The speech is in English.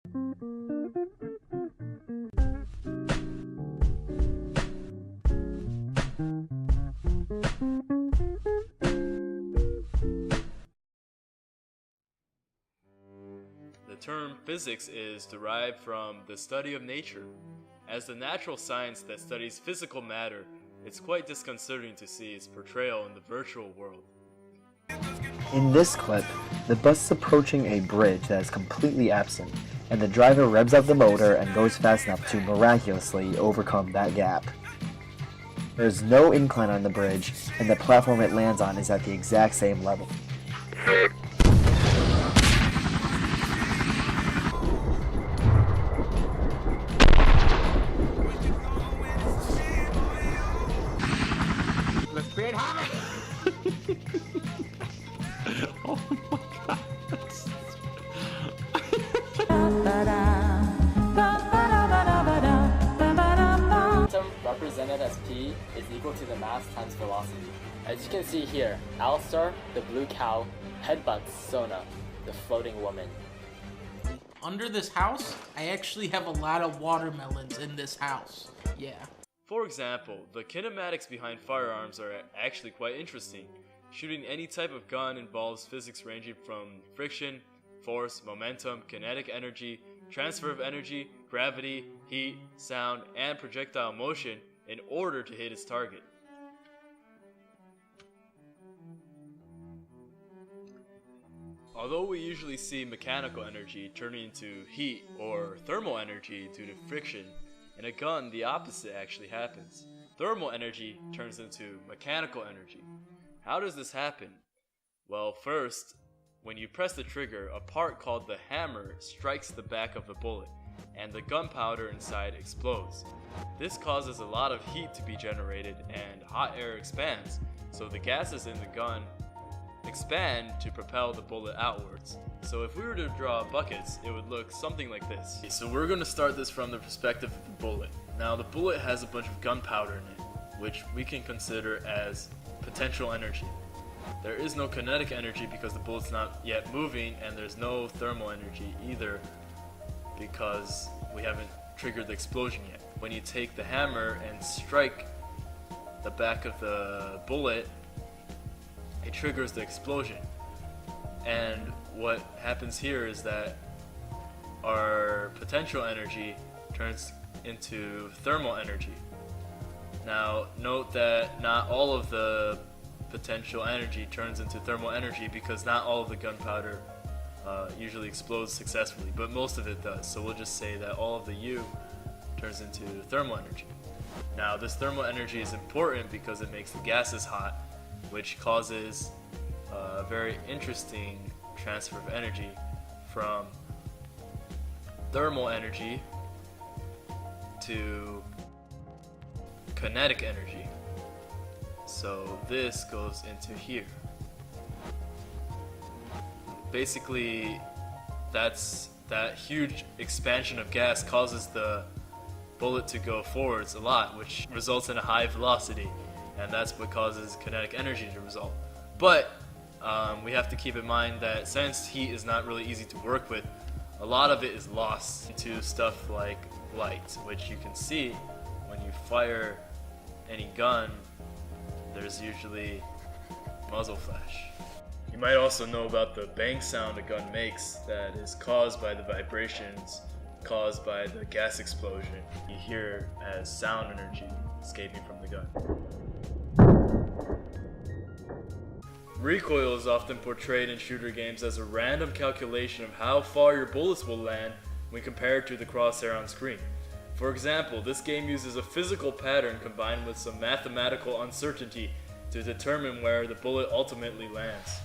The term physics is derived from the study of nature. As the natural science that studies physical matter, it's quite disconcerting to see its portrayal in the virtual world. In this clip, the bus is approaching a bridge that is completely absent, and the driver revs up the motor and goes fast enough to miraculously overcome that gap. There is no incline on the bridge, and the platform it lands on is at the exact same level. Speed high! Oh my god. Momentum represented as P is equal to the mass times velocity. As you can see here, Alistar, the blue cow, headbutts Sona, the floating woman. Under this house, I actually have a lot of watermelons in this house. Yeah. For example, the kinematics behind firearms are actually quite interesting. Shooting any type of gun involves physics ranging from friction, force, momentum, kinetic energy, transfer of energy, gravity, heat, sound, and projectile motion in order to hit its target. Although we usually see mechanical energy turning into heat or thermal energy due to friction, in a gun the opposite actually happens. Thermal energy turns into mechanical energy. How does this happen? Well, first, when you press the trigger, a part called the hammer strikes the back of the bullet, and the gunpowder inside explodes. This causes a lot of heat to be generated and hot air expands, so the gases in the gun expand to propel the bullet outwards. So if we were to draw buckets, it would look something like this. Okay, so we're going to start this from the perspective of the bullet. Now the bullet has a bunch of gunpowder in it, which we can consider as potential energy. There is no kinetic energy because the bullet's not yet moving, and there's no thermal energy either because we haven't triggered the explosion yet. When you take the hammer and strike the back of the bullet, it triggers the explosion. And what happens here is that our potential energy turns into thermal energy. Now, note that not all of the potential energy turns into thermal energy because not all of the gunpowder usually explodes successfully, but most of it does. So we'll just say that all of the U turns into thermal energy. Now, this thermal energy is important because it makes the gases hot, which causes a very interesting transfer of energy from thermal energy to kinetic energy. So this goes into here. Basically, that huge expansion of gas causes the bullet to go forwards a lot, which results in a high velocity, and that's what causes kinetic energy to result. But we have to keep in mind that since heat is not really easy to work with, a lot of it is lost into stuff like light, which you can see when you fire any gun. There's usually muzzle flash. You might also know about the bang sound a gun makes that is caused by the vibrations caused by the gas explosion you hear as sound energy escaping from the gun. Recoil is often portrayed in shooter games as a random calculation of how far your bullets will land when compared to the crosshair on screen. For example, this game uses a physical pattern combined with some mathematical uncertainty to determine where the bullet ultimately lands.